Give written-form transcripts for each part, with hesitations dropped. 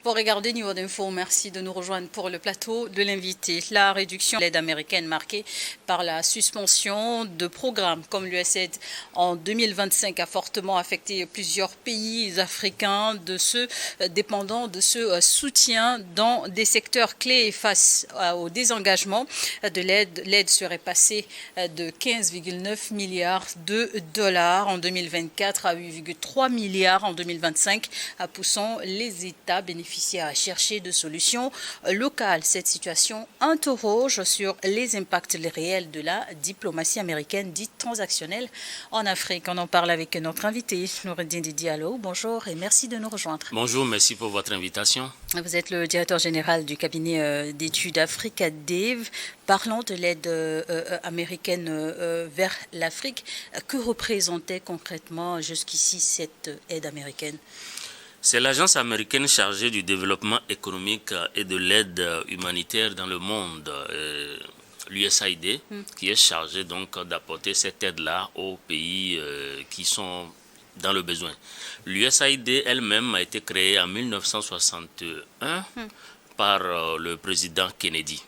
Pour regarder Niveau d'Info, merci de nous rejoindre pour le plateau de l'invité. La réduction de l'aide américaine marquée par la suspension de programmes comme l'USAID en 2025 a fortement affecté plusieurs pays africains dépendant de ce soutien dans des secteurs clés. Face au désengagement de l'aide serait passée de 15,9 milliards de dollars en 2024 à 8,3 milliards en 2025, poussant les États bénéficiaires à chercher de solutions locales. Cette situation interroge sur les impacts réels de la diplomatie américaine dite transactionnelle en Afrique. On en parle avec notre invité, Noureddine Diallo. Bonjour et merci de nous rejoindre. Bonjour, merci pour votre invitation. Vous êtes le directeur général du cabinet d'études Africa Dave. Parlons de l'aide américaine vers l'Afrique. Que représentait concrètement jusqu'ici cette aide américaine ? C'est l'agence américaine chargée du développement économique et de l'aide humanitaire dans le monde, l'USAID, qui est chargée donc d'apporter cette aide-là aux pays qui sont dans le besoin. L'USAID elle-même a été créée en 1961 par le président Kennedy.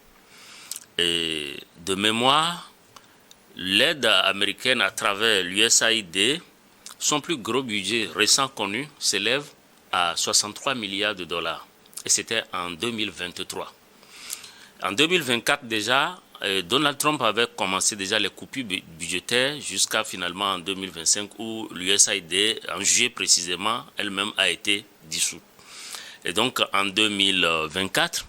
Et de mémoire, l'aide américaine à travers l'USAID, son plus gros budget récent connu s'élève à 63 milliards de dollars. Et c'était en 2023. En 2024 déjà, Donald Trump avait commencé déjà les coupures budgétaires jusqu'à finalement en 2025 où l'USAID, en juillet précisément, elle-même a été dissoute. Et donc en 2024,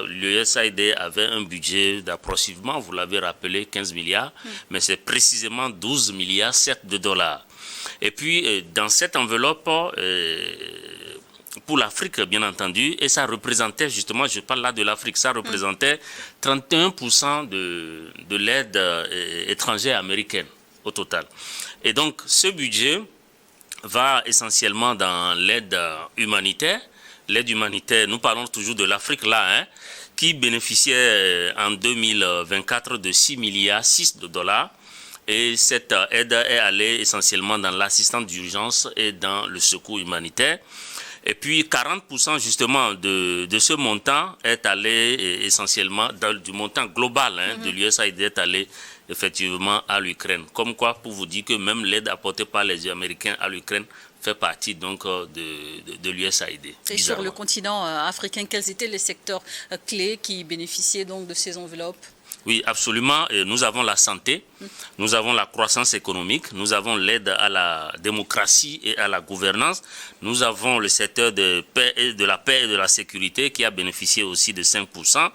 l'USAID avait un budget d'approximativement, vous l'avez rappelé, 15 milliards, mais c'est précisément 12 milliards 7 de dollars. Et puis dans cette enveloppe, pour l'Afrique bien entendu, et ça représentait justement, je parle là de l'Afrique, ça représentait 31% de l'aide étrangère américaine au total. Et donc ce budget va essentiellement dans l'aide humanitaire. L'aide humanitaire, nous parlons toujours de l'Afrique là, qui bénéficiait en 2024 de 6 milliards 6 de dollars. Et cette aide est allée essentiellement dans l'assistance d'urgence et dans le secours humanitaire. Et puis 40% justement de ce montant est allé essentiellement, du montant global de l'USAID est allé effectivement à l'Ukraine. Comme quoi, pour vous dire que même l'aide apportée par les Américains à l'Ukraine fait partie donc de l'USAID. Et sur le continent africain, quels étaient les secteurs clés qui bénéficiaient donc de ces enveloppes ? Oui, absolument. Nous avons la santé, nous avons la croissance économique, nous avons l'aide à la démocratie et à la gouvernance, nous avons le secteur de la paix et de la sécurité qui a bénéficié aussi de 5%.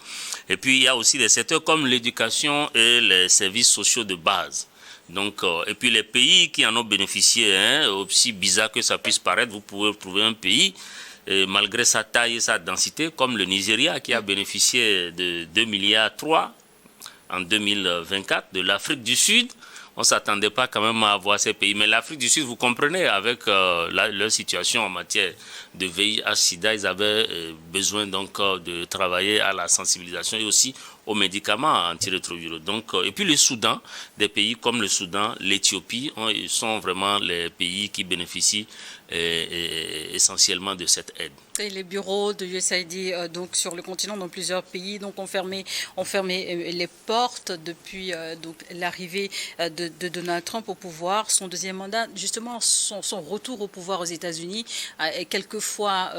Et puis il y a aussi des secteurs comme l'éducation et les services sociaux de base. Donc, et puis les pays qui en ont bénéficié, aussi bizarre que ça puisse paraître, vous pouvez trouver un pays malgré sa taille et sa densité, comme le Nigeria qui a bénéficié de 2 milliards 3 en 2024, de l'Afrique du Sud. On ne s'attendait pas quand même à avoir ces pays. Mais l'Afrique du Sud, vous comprenez, avec leur situation en matière de VIH-Sida, ils avaient besoin donc de travailler à la sensibilisation et aussi aux médicaments antirétroviraux. Donc, et puis le Soudan, des pays comme le Soudan, l'Éthiopie, sont vraiment les pays qui bénéficient essentiellement de cette aide. Et les bureaux de USAID donc sur le continent dans plusieurs pays donc ont fermé les portes depuis donc l'arrivée de Donald Trump au pouvoir. Son deuxième mandat, justement son retour au pouvoir aux États-Unis est quelquefois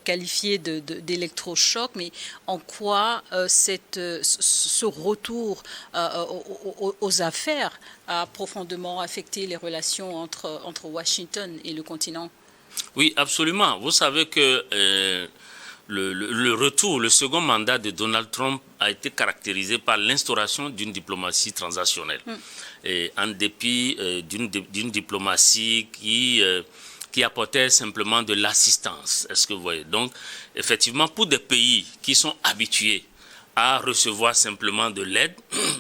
qualifié d'électrochoc. Mais en quoi ce retour aux affaires a profondément affecté les relations entre Washington et le continent? Oui, absolument. Vous savez que le retour, le second mandat de Donald Trump a été caractérisé par l'instauration d'une diplomatie transactionnelle. Et en dépit d'une diplomatie qui apportait simplement de l'assistance. Est-ce que vous voyez? Donc, effectivement, pour des pays qui sont habitués à recevoir simplement de l'aide,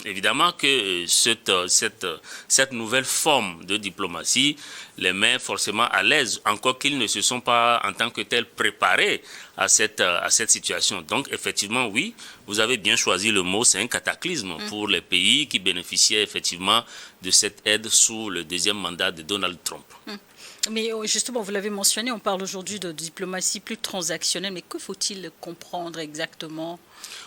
évidemment que cette nouvelle forme de diplomatie les met forcément à l'aise, encore qu'ils ne se sont pas en tant que tels préparés à cette situation. Donc effectivement, oui, vous avez bien choisi le mot, c'est un cataclysme pour les pays qui bénéficiaient effectivement de cette aide sous le deuxième mandat de Donald Trump. Mais justement, vous l'avez mentionné, on parle aujourd'hui de diplomatie plus transactionnelle, mais que faut-il comprendre exactement?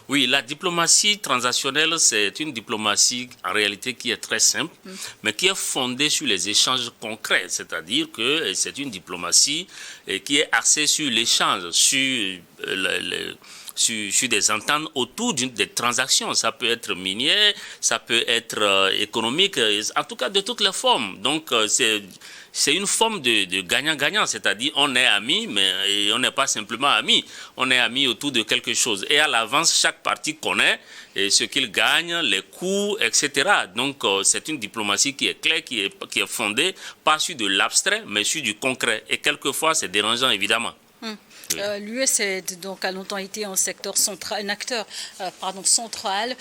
Oui, la diplomatie transactionnelle, c'est une diplomatie en réalité qui est très simple, mais qui est fondée sur les échanges concrets. C'est-à-dire que c'est une diplomatie qui est axée sur l'échange, sur des ententes autour des transactions. Ça peut être minier, ça peut être économique, en tout cas de toutes les formes. Donc c'est une forme de gagnant-gagnant, c'est-à-dire on est amis, mais on n'est pas simplement amis, on est amis autour de quelque chose. Et à l'avance, chaque partie connaît ce qu'il gagne, les coûts, etc. Donc c'est une diplomatie qui est claire, qui est fondée, pas sur de l'abstrait, mais sur du concret. Et quelquefois, c'est dérangeant, évidemment. L'USAID donc a longtemps été un secteur central, un acteur central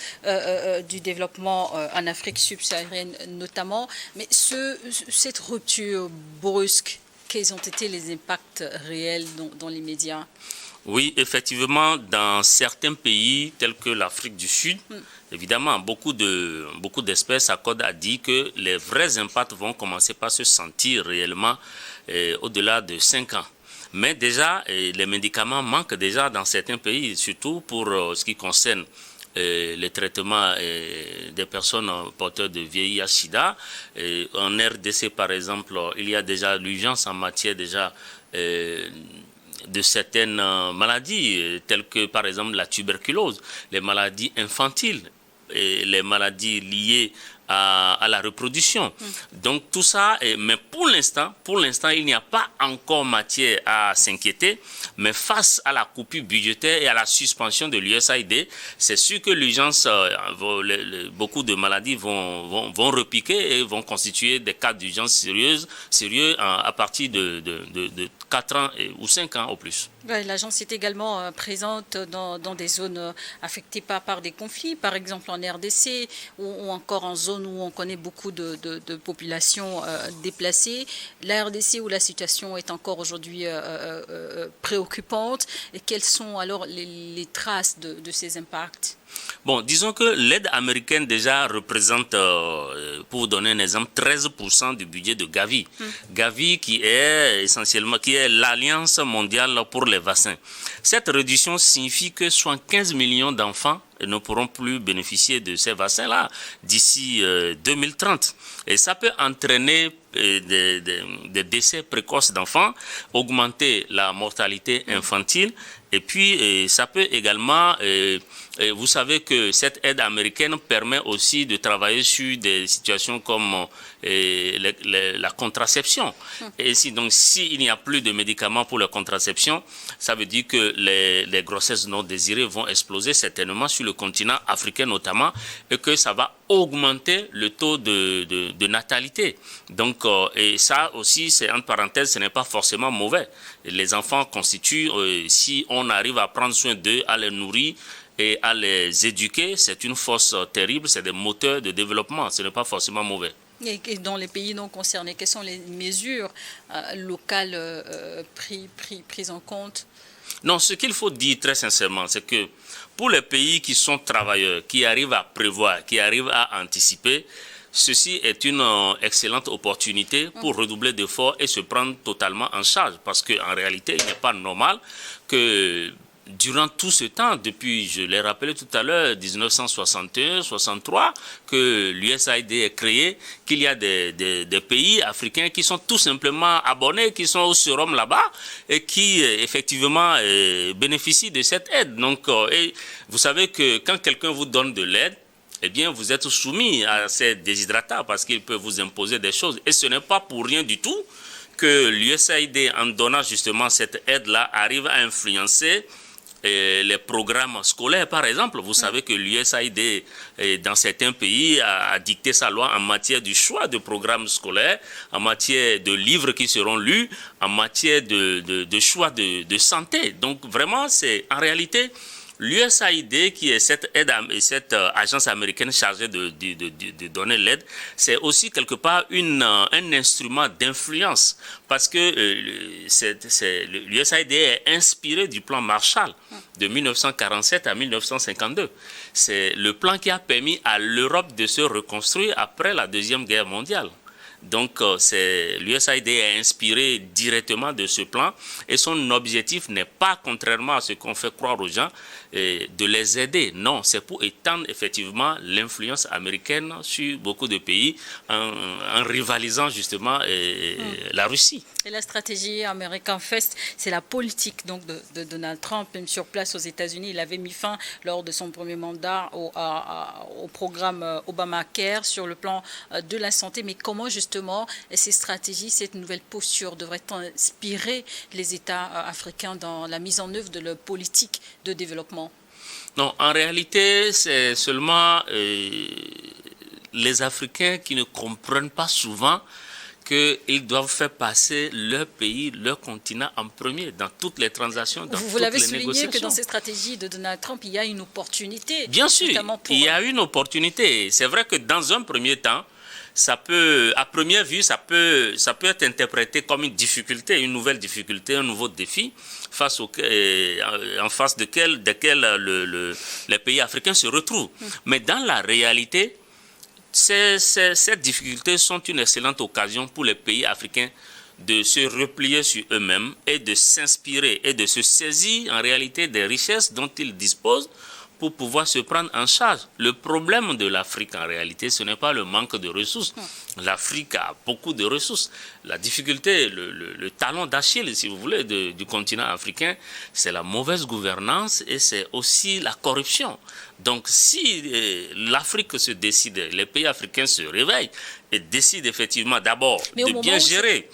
du développement en Afrique subsaharienne notamment. Mais cette rupture brusque, quels ont été les impacts réels dans les médias? Oui, effectivement, dans certains pays tels que l'Afrique du Sud, évidemment, beaucoup d'experts s'accordent à dire que les vrais impacts vont commencer par se sentir réellement au-delà de 5 ans. Mais déjà, les médicaments manquent déjà dans certains pays, surtout pour ce qui concerne les traitements des personnes porteurs de VIH-Sida. En RDC, par exemple, il y a déjà l'urgence en matière déjà de certaines maladies, telles que par exemple la tuberculose, les maladies infantiles, et les maladies liées à la reproduction. Donc tout ça, mais pour l'instant, il n'y a pas encore matière à s'inquiéter, mais face à la coupure budgétaire et à la suspension de l'USAID, c'est sûr que l'urgence, beaucoup de maladies vont repiquer et vont constituer des cas d'urgence sérieux à partir de 4 ans ou 5 ans au plus. Ouais, l'agence est également présente dans des zones affectées par des conflits, par exemple en RDC ou encore en zone où on connaît beaucoup de populations déplacées. La RDC où la situation est encore aujourd'hui préoccupante. Et quelles sont alors les traces de ces impacts? Bon, disons que l'aide américaine déjà représente, pour vous donner un exemple, 13% du budget de Gavi. Gavi qui est l'Alliance mondiale pour les vaccins. Cette réduction signifie que 75 millions d'enfants ne pourront plus bénéficier de ces vaccins-là d'ici 2030. Et ça peut entraîner des décès précoces d'enfants, augmenter la mortalité infantile, et puis ça peut également... vous savez que cette aide américaine permet aussi de travailler sur des situations comme la contraception. Et donc, s'il n'y a plus de médicaments pour la contraception, ça veut dire que les grossesses non désirées vont exploser certainement sur le continent africain notamment, et que ça va augmenter le taux de natalité. Donc, et ça aussi, c'est entre parenthèses, ce n'est pas forcément mauvais. Les enfants constituent, si on arrive à prendre soin d'eux, à les nourrir, et à les éduquer, c'est une force terrible, c'est des moteurs de développement, ce n'est pas forcément mauvais. Et dans les pays non concernés, quelles sont les mesures locales prises en compte? Non, ce qu'il faut dire très sincèrement, c'est que pour les pays qui sont travailleurs, qui arrivent à prévoir, qui arrivent à anticiper, ceci est une excellente opportunité pour redoubler d'efforts et se prendre totalement en charge. Parce qu'en réalité, il n'est pas normal que... Durant tout ce temps, depuis, je l'ai rappelé tout à l'heure, 1961-63, que l'USAID est créé, qu'il y a des pays africains qui sont tout simplement abonnés, qui sont au sérum là-bas et qui, effectivement, bénéficient de cette aide. Donc, et vous savez que quand quelqu'un vous donne de l'aide, eh bien, vous êtes soumis à ces déshydratats parce qu'il peut vous imposer des choses. Et ce n'est pas pour rien du tout que l'USAID, en donnant justement cette aide-là, arrive à influencer les programmes scolaires, par exemple. Vous savez que l'USAID, dans certains pays, a dicté sa loi en matière du choix de programmes scolaires, en matière de livres qui seront lus, en matière de choix de santé. Donc, vraiment, c'est en réalité... L'USAID, qui est cette agence américaine chargée de donner l'aide, c'est aussi quelque part un instrument d'influence parce que l'USAID est inspiré du plan Marshall de 1947 à 1952. C'est le plan qui a permis à l'Europe de se reconstruire après la Deuxième Guerre mondiale. Donc, l'USAID est inspiré directement de ce plan et son objectif n'est pas, contrairement à ce qu'on fait croire aux gens, de les aider. Non, c'est pour étendre effectivement l'influence américaine sur beaucoup de pays en rivalisant justement la Russie. Et la stratégie American First, c'est la politique donc de Donald Trump. Même sur place aux États-Unis, il avait mis fin lors de son premier mandat au programme Obamacare sur le plan de la santé. Mais comment justement ces stratégies, cette nouvelle posture devrait inspirer les États africains dans la mise en œuvre de leur politique de développement? Non, en réalité, c'est seulement les Africains qui ne comprennent pas souvent qu'ils doivent faire passer leur pays, leur continent en premier dans toutes les transactions, dans vous toutes les négociations. Vous l'avez souligné que dans ces stratégies de Donald Trump, il y a une opportunité. Bien sûr, il y a une opportunité. C'est vrai que dans un premier temps, ça peut, à première vue, ça peut être interprété comme une difficulté, une nouvelle difficulté, un nouveau défi en face desquels les pays africains se retrouvent. Mais dans la réalité, ces difficultés sont une excellente occasion pour les pays africains de se replier sur eux-mêmes et de s'inspirer et de se saisir en réalité des richesses dont ils disposent pour pouvoir se prendre en charge. Le problème de l'Afrique en réalité, ce n'est pas le manque de ressources. L'Afrique a beaucoup de ressources. La difficulté, le talon d'Achille, si vous voulez, du continent africain, c'est la mauvaise gouvernance et c'est aussi la corruption. Donc si l'Afrique se décide, les pays africains se réveillent et décident effectivement d'abord de bien gérer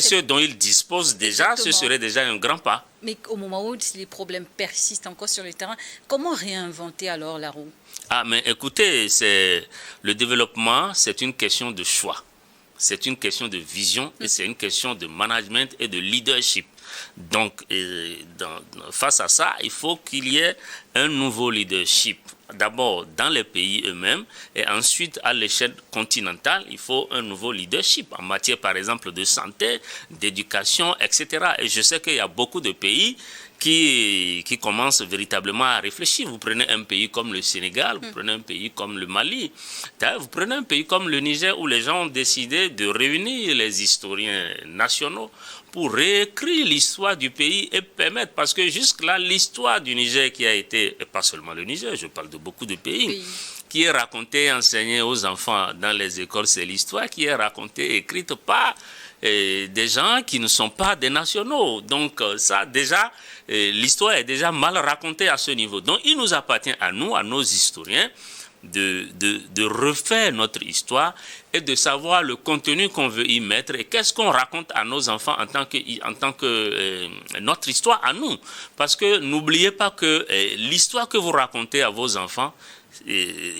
ce dont ils disposent déjà, ce serait déjà un grand pas. Mais au moment où les problèmes persistent encore sur le terrain, comment réinventer alors la roue? Ah, mais écoutez, le développement, c'est une question de choix. C'est une question de vision et c'est une question de management et de leadership. Donc, face à ça, il faut qu'il y ait un nouveau leadership. D'abord dans les pays eux-mêmes et ensuite à l'échelle continentale, il faut un nouveau leadership en matière par exemple de santé, d'éducation, etc. Et je sais qu'il y a beaucoup de pays qui commencent véritablement à réfléchir. Vous prenez un pays comme le Sénégal, vous prenez un pays comme le Mali, vous prenez un pays comme le Niger où les gens ont décidé de réunir les historiens nationaux pour réécrire l'histoire du pays et permettre, parce que jusque-là, l'histoire du Niger qui a été, et pas seulement le Niger, je parle de beaucoup de pays, qui est racontée, enseignée aux enfants dans les écoles, c'est l'histoire qui est racontée, écrite par des gens qui ne sont pas des nationaux. Donc ça, déjà, l'histoire est déjà mal racontée à ce niveau. Donc il nous appartient à nous, à nos historiens, de refaire notre histoire et de savoir le contenu qu'on veut y mettre et qu'est-ce qu'on raconte à nos enfants en tant que notre histoire à nous. Parce que n'oubliez pas que l'histoire que vous racontez à vos enfants,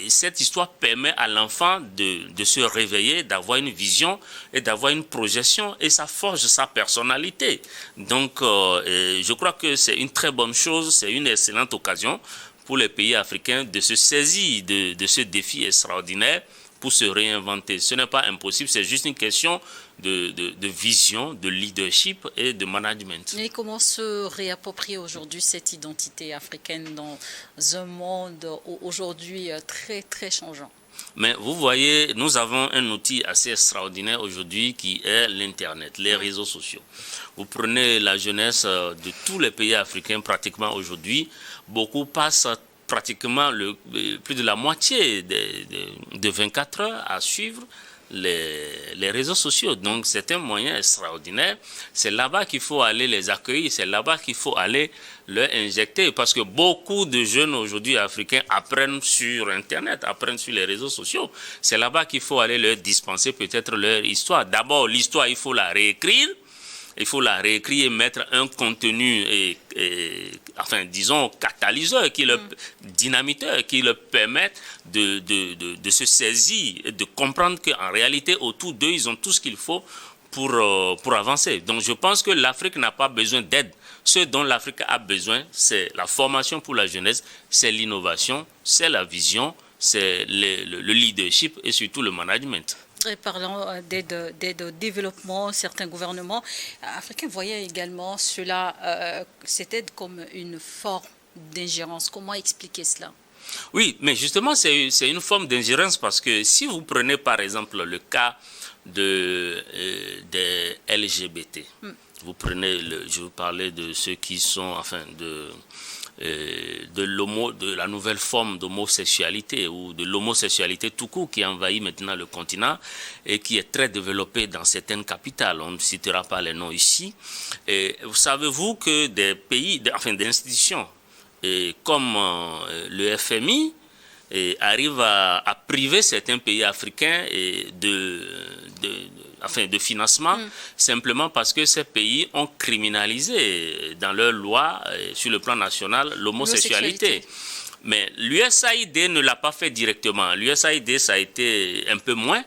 cette histoire permet à l'enfant de se réveiller, d'avoir une vision et d'avoir une projection et ça forge sa personnalité. Donc je crois que c'est une très bonne chose, c'est une excellente occasion pour les pays africains de se saisir de ce défi extraordinaire pour se réinventer. Ce n'est pas impossible, c'est juste une question de vision, de leadership et de management. Et comment se réapproprier aujourd'hui cette identité africaine dans un monde aujourd'hui très, très changeant? Mais vous voyez, nous avons un outil assez extraordinaire aujourd'hui qui est l'Internet, les réseaux sociaux. Vous prenez la jeunesse de tous les pays africains pratiquement aujourd'hui, beaucoup passent pratiquement plus de la moitié de 24 heures à suivre les réseaux sociaux. Donc c'est un moyen extraordinaire. C'est là-bas qu'il faut aller les accueillir, c'est là-bas qu'il faut aller leur injecter. Parce que beaucoup de jeunes aujourd'hui africains apprennent sur Internet, apprennent sur les réseaux sociaux. C'est là-bas qu'il faut aller leur dispenser peut-être leur histoire. D'abord, l'histoire, il faut la réécrire. Il faut la réécrire et mettre un contenu, enfin, disons, catalyseur, dynamiteur, qui leur permette de se saisir et de comprendre qu'en réalité, autour d'eux, ils ont tout ce qu'il faut pour avancer. Donc, je pense que l'Afrique n'a pas besoin d'aide. Ce dont l'Afrique a besoin, c'est la formation pour la jeunesse, c'est l'innovation, c'est la vision, c'est le leadership et surtout le management. Parlant d'aide au développement, certains gouvernements africains voyaient également cela, cette aide comme une forme d'ingérence. Comment expliquer cela? Oui, mais justement, c'est une forme d'ingérence parce que si vous prenez par exemple le cas des LGBT, vous prenez, je vous parlais de ceux qui sont, enfin, de la nouvelle forme d'homosexualité ou de l'homosexualité tout court qui envahit maintenant le continent et qui est très développée dans certaines capitales. On ne citera pas les noms ici. Et savez-vous que des pays, enfin des institutions comme le FMI arrive à priver certains pays africains de financement simplement parce que ces pays ont criminalisé dans leurs lois sur le plan national l'homosexualité. Mais l'USAID ne l'a pas fait directement. L'USAID, ça a été un peu moins,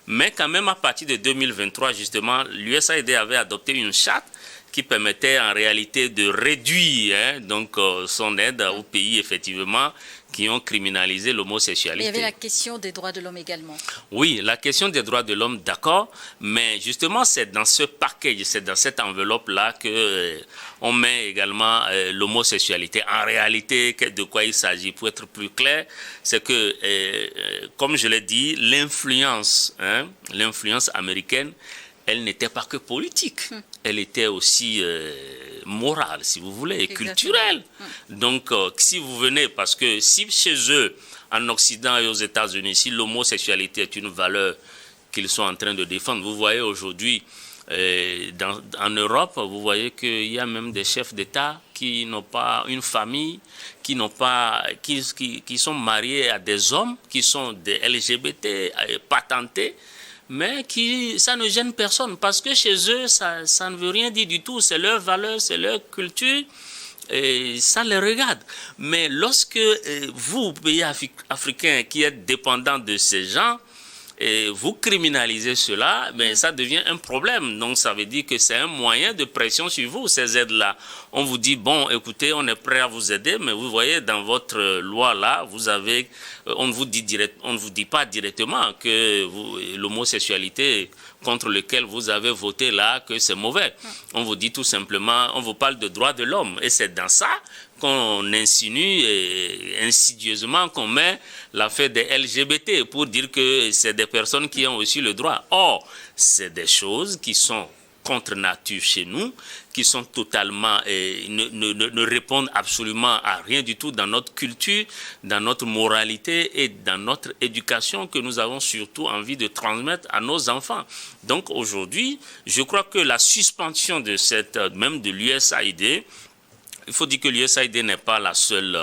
mais quand même à partir de 2023, justement, l'USAID avait adopté une charte qui permettait en réalité de réduire son aide aux pays, effectivement, qui ont criminalisé l'homosexualité. Mais il y avait la question des droits de l'homme également. Oui, la question des droits de l'homme, d'accord, mais justement, c'est dans ce package, c'est dans cette enveloppe-là que on met également l'homosexualité. En réalité, de quoi il s'agit? Pour être plus clair, c'est que, comme je l'ai dit, l'influence américaine, elle n'était pas que politique, elle était aussi morale, si vous voulez, et culturelle. Donc, si vous venez, parce que si chez eux, en Occident et aux États-Unis, si l'homosexualité est une valeur qu'ils sont en train de défendre, vous voyez aujourd'hui, en Europe, vous voyez qu'il y a même des chefs d'État qui n'ont pas une famille, qui sont mariés à des hommes, qui sont des LGBT patentés, mais ça ne gêne personne parce que chez eux, ça ne veut rien dire du tout. C'est leur valeur, c'est leur culture et ça les regarde. Mais lorsque vous, pays africains qui êtes dépendants de ces gens, et vous criminalisez cela, mais ça devient un problème. Donc ça veut dire que c'est un moyen de pression sur vous, ces aides-là. On vous dit, bon, écoutez, on est prêt à vous aider, mais vous voyez, dans votre loi-là, on ne vous dit pas directement que l'homosexualité contre lequel vous avez voté là, que c'est mauvais. On vous dit tout simplement, on vous parle de droits de l'homme. Et c'est dans ça qu'on insinue insidieusement qu'on met l'affaire des LGBT pour dire que c'est des personnes qui ont aussi le droit. Or, c'est des choses qui sont contre nature chez nous, qui sont totalement, ne répondent absolument à rien du tout dans notre culture, dans notre moralité et dans notre éducation que nous avons surtout envie de transmettre à nos enfants. Donc aujourd'hui, je crois que la suspension de même de l'USAID, il faut dire que l'USAID n'est pas la seule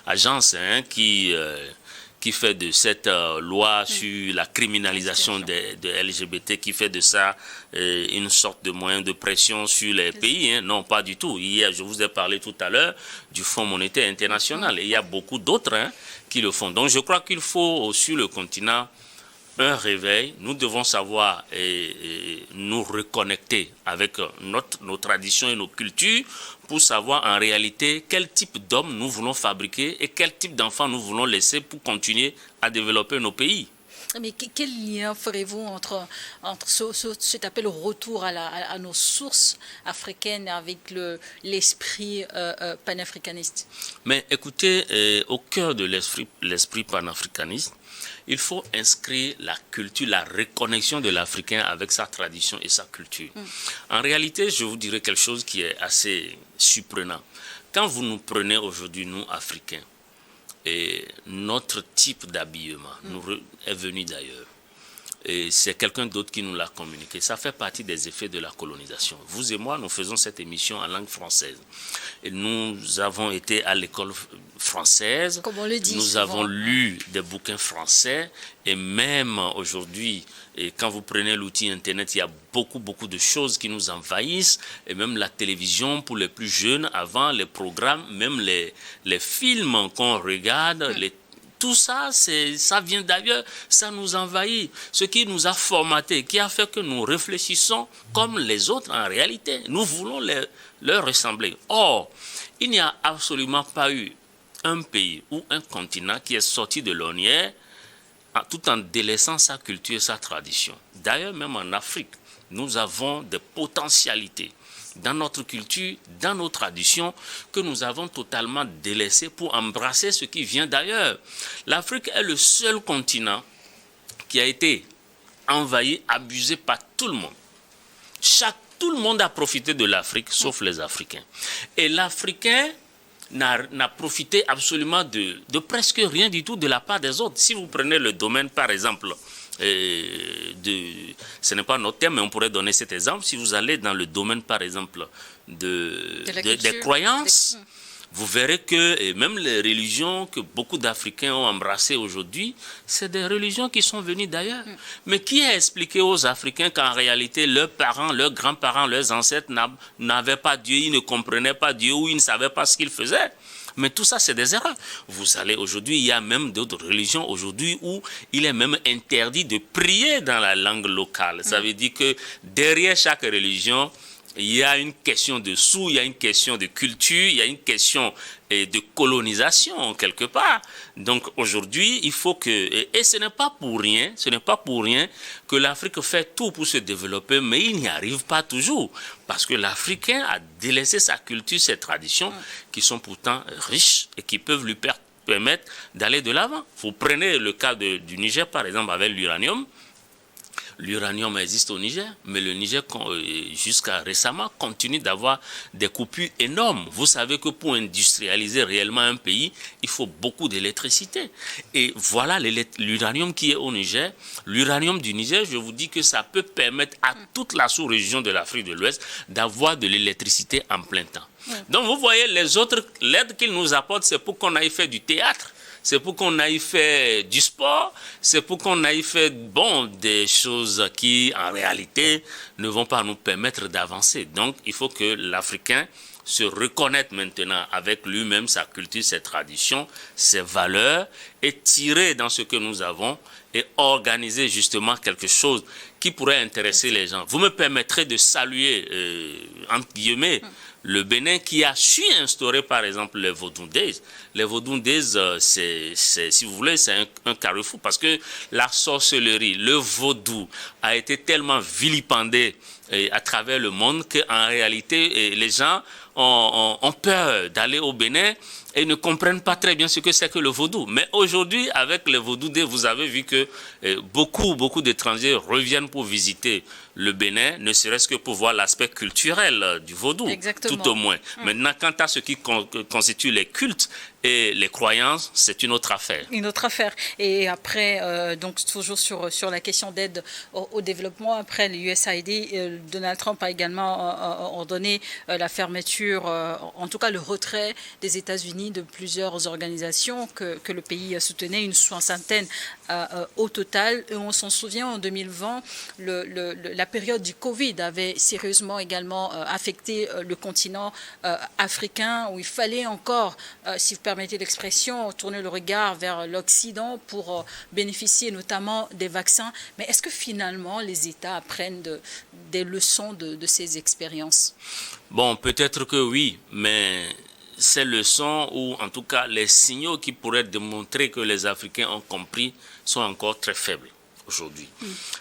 agence qui fait de cette loi sur la criminalisation des LGBT, qui fait de ça une sorte de moyen de pression sur les pays. Non, pas du tout. Je vous ai parlé tout à l'heure du Fonds monétaire international. Et il y a beaucoup d'autres qui le font. Donc je crois qu'il faut sur le continent un réveil. Nous devons savoir nous reconnecter avec nos traditions et nos cultures pour savoir en réalité quel type d'hommes nous voulons fabriquer et quel type d'enfants nous voulons laisser pour continuer à développer nos pays. Mais quel lien ferez-vous entre cet appel au retour à nos sources africaines avec l'esprit panafricaniste? Mais écoutez, au cœur de l'esprit panafricaniste, il faut inscrire la culture, la reconnexion de l'Africain avec sa tradition et sa culture. En réalité, je vous dirais quelque chose qui est assez surprenant. Quand vous nous prenez aujourd'hui, nous, Africains, et notre type d'habillement est venu d'ailleurs. Et c'est quelqu'un d'autre qui nous l'a communiqué. Ça fait partie des effets de la colonisation. Vous et moi, nous faisons cette émission en langue française. Et nous avons été à l'école française. Comme on le dit nous souvent. avons lu des bouquins français. Et même aujourd'hui, quand vous prenez l'outil Internet, il y a beaucoup de choses qui nous envahissent. Et même la télévision, pour les plus jeunes, avant les programmes, même les films qu'on regarde, tout ça, ça vient d'ailleurs, ça nous envahit. Ce qui nous a formaté, qui a fait que nous réfléchissons comme les autres en réalité. Nous voulons leur ressembler. Or, il n'y a absolument pas eu un pays ou un continent qui est sorti de l'ornière tout en délaissant sa culture et sa tradition. D'ailleurs, même en Afrique, nous avons des potentialités. dans notre culture, dans nos traditions, que nous avons totalement délaissées pour embrasser ce qui vient d'ailleurs. L'Afrique est le seul continent qui a été envahi, abusé par tout le monde. Tout le monde a profité de l'Afrique, sauf les Africains. Et l'Africain n'a profité absolument de presque rien du tout de la part des autres. Si vous prenez le domaine, par exemple, ce n'est pas notre thème, mais on pourrait donner cet exemple. Si vous allez dans le domaine, par exemple, des croyances, vous verrez que même les religions que beaucoup d'Africains ont embrassées aujourd'hui, c'est des religions qui sont venues d'ailleurs. Mais qui a expliqué aux Africains qu'en réalité, leurs parents, leurs grands-parents, leurs ancêtres n'avaient pas Dieu, ils ne comprenaient pas Dieu ou ils ne savaient pas ce qu'ils faisaient? Mais tout ça, c'est des erreurs. Vous allez aujourd'hui, il y a même d'autres religions aujourd'hui où il est même interdit de prier dans la langue locale. Ça veut dire que derrière chaque religion, il y a une question de sous, il y a une question de culture, il y a une question de colonisation quelque part. Donc aujourd'hui, il faut que, et ce n'est pas pour rien, que l'Afrique fait tout pour se développer, mais il n'y arrive pas toujours. Parce que l'Africain a délaissé sa culture, ses traditions, qui sont pourtant riches et qui peuvent lui permettre d'aller de l'avant. Vous prenez le cas du Niger, par exemple, avec l'uranium. L'uranium existe au Niger, mais le Niger, jusqu'à récemment, continue d'avoir des coupures énormes. Vous savez que pour industrialiser réellement un pays, il faut beaucoup d'électricité. Et voilà l'uranium qui est au Niger. L'uranium du Niger, je vous dis que ça peut permettre à toute la sous-région de l'Afrique de l'Ouest d'avoir de l'électricité en plein temps. Donc vous voyez, les autres, l'aide qu'ils nous apportent, c'est pour qu'on aille faire du théâtre. C'est pour qu'on aille faire du sport, c'est pour qu'on aille faire des choses qui, en réalité, ne vont pas nous permettre d'avancer. Donc, il faut que l'Africain se reconnaisse maintenant avec lui-même, sa culture, ses traditions, ses valeurs, et tirer dans ce que nous avons et organiser justement quelque chose qui pourrait intéresser les gens. Vous me permettrez de saluer, entre guillemets, le Bénin qui a su instaurer par exemple les Vodou Days. Les Vodou Days, si vous voulez, c'est un carrefour parce que la sorcellerie, le vaudou a été tellement vilipendé à travers le monde qu'en réalité, les gens ont peur d'aller au Bénin et ne comprennent pas très bien ce que c'est que le vaudou. Mais aujourd'hui, avec les Vodou Days, vous avez vu que beaucoup d'étrangers reviennent pour visiter le Bénin, ne serait-ce que pour voir l'aspect culturel du vaudou, tout au moins. Maintenant, quant à ce qui constitue les cultes et les croyances, c'est une autre affaire. Une autre affaire. Et après, donc toujours sur la question d'aide au développement, après l'USAID, Donald Trump a également ordonné la fermeture, en tout cas le retrait des États-Unis de plusieurs organisations que le pays soutenait, une soixantaine au total. Et on s'en souvient, en 2020, la période du Covid avait sérieusement également affecté le continent africain, où il fallait encore, si vous permettez l'expression, tourner le regard vers l'Occident pour bénéficier notamment des vaccins. Mais est-ce que finalement les États apprennent des leçons de ces expériences? Bon, peut-être que oui, mais ces leçons, ou en tout cas les signaux qui pourraient démontrer que les Africains ont compris, sont encore très faibles aujourd'hui.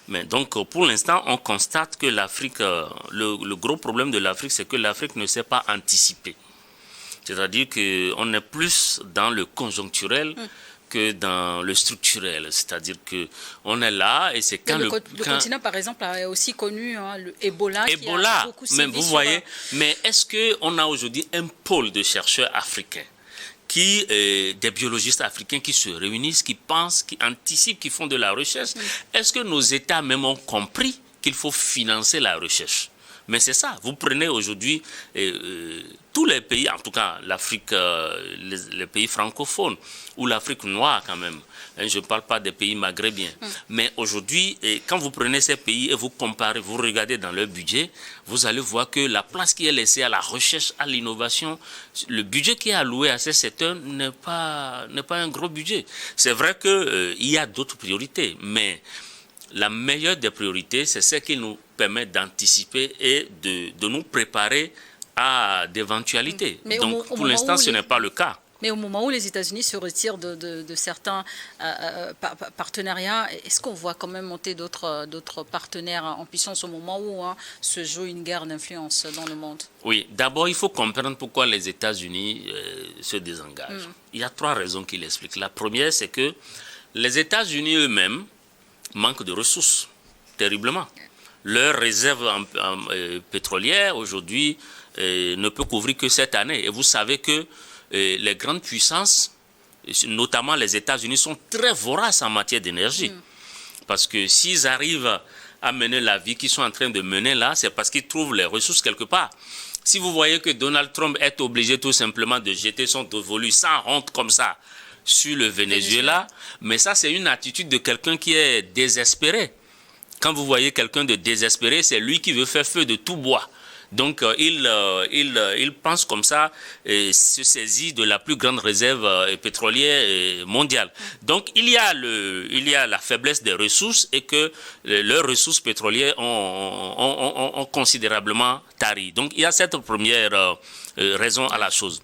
Mais donc, pour l'instant, on constate que l'Afrique, le gros problème de l'Afrique, c'est que l'Afrique ne sait pas anticiper. C'est-à-dire qu'on est plus dans le conjoncturel que dans le structurel. C'est-à-dire qu'on est là et c'est quand le continent, par exemple, a aussi connu le Ebola qui a beaucoup sévi. Mais vous voyez, mais est-ce qu'on a aujourd'hui un pôle de chercheurs africains des biologistes africains qui se réunissent, qui pensent, qui anticipent, qui font de la recherche? Est-ce que nos États même ont compris qu'il faut financer la recherche? Mais c'est ça, vous prenez aujourd'hui tous les pays, en tout cas l'Afrique, les pays francophones, ou l'Afrique noire quand même, je ne parle pas des pays maghrébiens, mais aujourd'hui, quand vous prenez ces pays et vous comparez, vous regardez dans leur budget, vous allez voir que la place qui est laissée à la recherche, à l'innovation, le budget qui est alloué à ces secteurs n'est pas un gros budget. C'est vrai qu'il y a d'autres priorités, mais la meilleure des priorités, c'est celle qui nous permet d'anticiper et de nous préparer à d'éventualités. Donc, pour l'instant, ce n'est pas le cas. Mais au moment où les États-Unis se retirent de certains partenariats, est-ce qu'on voit quand même monter d'autres partenaires en puissance au moment où se joue une guerre d'influence dans le monde? Oui, d'abord, il faut comprendre pourquoi les États-Unis se désengagent. Il y a 3 raisons qui l'expliquent. La première, c'est que les États-Unis eux-mêmes manquent de ressources, terriblement. Leur réserve pétrolière, aujourd'hui, ne peut couvrir que cette année. Et vous savez que les grandes puissances, notamment les États-Unis, sont très voraces en matière d'énergie. Parce que s'ils arrivent à mener la vie qu'ils sont en train de mener là, c'est parce qu'ils trouvent les ressources quelque part. Si vous voyez que Donald Trump est obligé tout simplement de jeter son dévolu sans honte comme ça sur le Venezuela, mais ça c'est une attitude de quelqu'un qui est désespéré. Quand vous voyez quelqu'un de désespéré, c'est lui qui veut faire feu de tout bois. Donc, il pense comme ça, se saisit de la plus grande réserve pétrolière mondiale. Donc, il y a la faiblesse des ressources et que leurs ressources pétrolières ont considérablement tari. Donc, il y a cette première raison à la chose.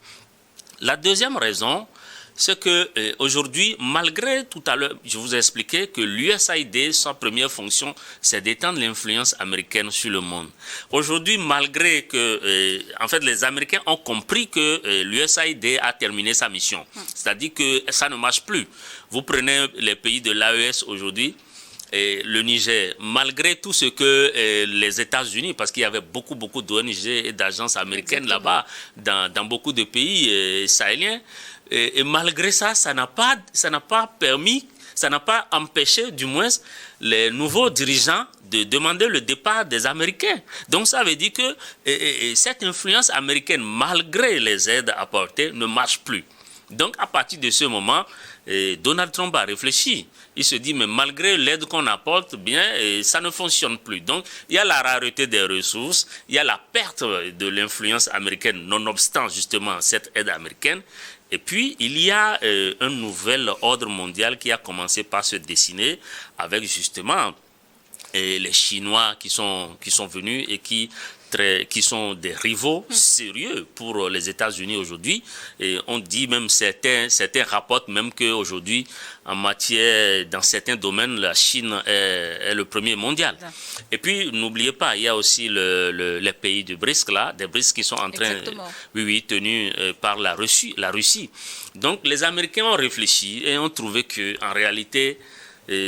La deuxième raison, c'est que aujourd'hui, malgré tout à l'heure, je vous ai expliqué que l'USAID, sa première fonction, c'est d'étendre l'influence américaine sur le monde. Aujourd'hui, malgré que, en fait, les Américains ont compris que l'USAID a terminé sa mission. C'est-à-dire que ça ne marche plus. Vous prenez les pays de l'AES aujourd'hui, et le Niger, malgré tout ce que les États-Unis, parce qu'il y avait beaucoup d'ONG et d'agences américaines là-bas, dans beaucoup de pays sahéliens, et malgré ça, ça n'a pas permis, ça n'a pas empêché du moins les nouveaux dirigeants de demander le départ des Américains. Donc ça veut dire que cette influence américaine, malgré les aides apportées, ne marche plus. Donc à partir de ce moment, Donald Trump a réfléchi. Il se dit, mais malgré l'aide qu'on apporte, bien, ça ne fonctionne plus. Donc, il y a la rareté des ressources, il y a la perte de l'influence américaine, nonobstant justement cette aide américaine. Et puis, il y a un nouvel ordre mondial qui a commencé par se dessiner avec justement les Chinois qui sont venus et qui sont des rivaux sérieux pour les États-Unis aujourd'hui. Et on dit même, certains rapportent même qu'aujourd'hui, dans certains domaines, la Chine est le premier mondial. Et puis, n'oubliez pas, il y a aussi les pays du BRICS, là, des BRICS qui sont en train, tenus par la Russie. Donc, les Américains ont réfléchi et ont trouvé qu'en réalité,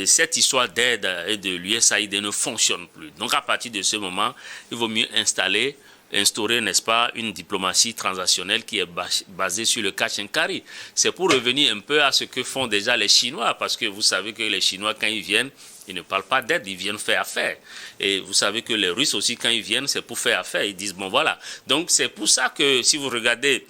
cette histoire d'aide et de l'USAID ne fonctionne plus. Donc à partir de ce moment, il vaut mieux instaurer, n'est-ce pas, une diplomatie transactionnelle qui est basée sur le cash and carry. C'est pour revenir un peu à ce que font déjà les Chinois, parce que vous savez que les Chinois, quand ils viennent, ils ne parlent pas d'aide, ils viennent faire affaire. Et vous savez que les Russes aussi, quand ils viennent, c'est pour faire affaire. Ils disent, bon voilà. Donc c'est pour ça que si vous regardez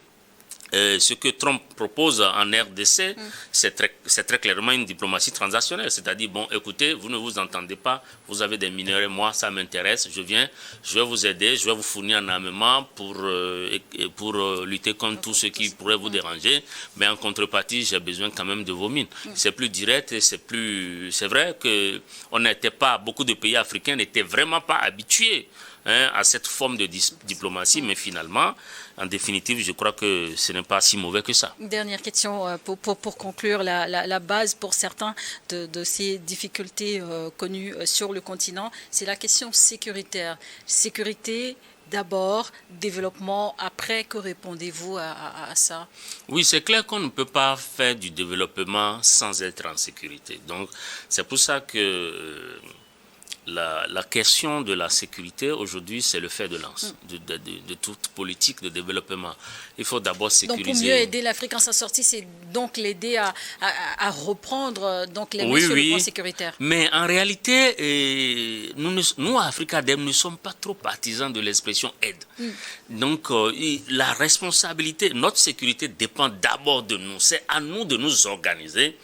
ce que Trump propose en RDC, c'est très clairement une diplomatie transactionnelle. C'est-à-dire, bon, écoutez, vous ne vous entendez pas, vous avez des minerais, moi, ça m'intéresse, je viens, je vais vous aider, je vais vous fournir un armement pour lutter contre tout ce qui pourrait vous déranger, mais en contrepartie, j'ai besoin quand même de vos mines. C'est plus direct et c'est vrai que beaucoup de pays africains n'étaient vraiment pas habitués à cette forme de diplomatie, mais finalement, en définitive, je crois que ce n'est pas si mauvais que ça. Dernière question pour conclure, la base pour certains de ces difficultés connues sur le continent, c'est la question sécuritaire. Sécurité d'abord, développement après, que répondez-vous à ça? Oui, c'est clair qu'on ne peut pas faire du développement sans être en sécurité. Donc, c'est pour ça que la question de la sécurité aujourd'hui, c'est le fer de lance de toute politique de développement. Il faut d'abord sécuriser. Donc, pour mieux aider l'Afrique en sa sortie, c'est donc l'aider à reprendre donc les mesures sur le plan sécuritaire. Mais en réalité, nous à Africadem, nous ne sommes pas trop partisans de l'expression aide. Donc, la responsabilité, notre sécurité dépend d'abord de nous. C'est à nous de nous organiser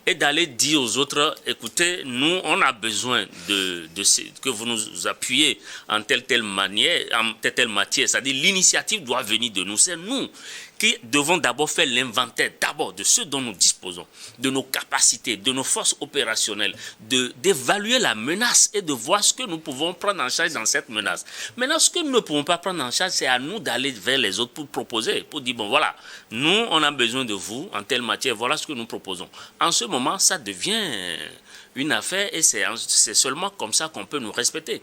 et d'aller dire aux autres, écoutez, nous, on a besoin que vous nous appuyez en telle matière. C'est-à-dire, l'initiative doit venir de nous. C'est nous qui devons d'abord faire l'inventaire de ce dont nous disposons, de nos capacités, de nos forces opérationnelles, d'évaluer la menace et de voir ce que nous pouvons prendre en charge dans cette menace. Maintenant, ce que nous ne pouvons pas prendre en charge, c'est à nous d'aller vers les autres pour proposer, pour dire, bon voilà, nous, on a besoin de vous en telle matière, voilà ce que nous proposons. En ce moment, ça devient une affaire et c'est seulement comme ça qu'on peut nous respecter.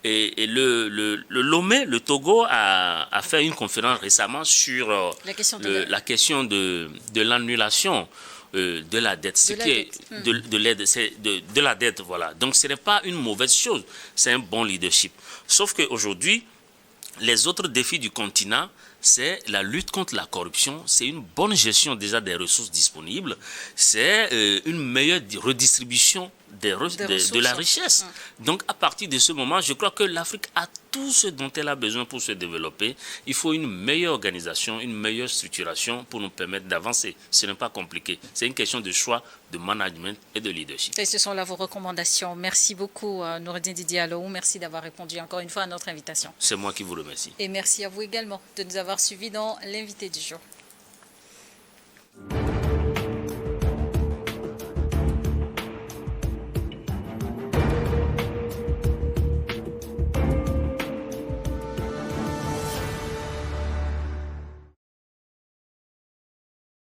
Et le Lomé, le Togo, a fait une conférence récemment sur la question de l'annulation de la dette. De la dette, voilà. Donc ce n'est pas une mauvaise chose, c'est un bon leadership. Sauf qu'aujourd'hui, les autres défis du continent, c'est la lutte contre la corruption, c'est une bonne gestion déjà des ressources disponibles, c'est une meilleure redistribution de la richesse. Donc à partir de ce moment, je crois que l'Afrique a tout ce dont elle a besoin pour se développer. Il faut une meilleure organisation, une meilleure structuration pour nous permettre d'avancer. Ce n'est pas compliqué. C'est une question de choix, de management et de leadership. Et ce sont là vos recommandations. Merci beaucoup, Noureddine Diallo. Merci d'avoir répondu encore une fois à notre invitation. C'est moi qui vous remercie. Et merci à vous également de nous avoir suivis dans l'invité du jour.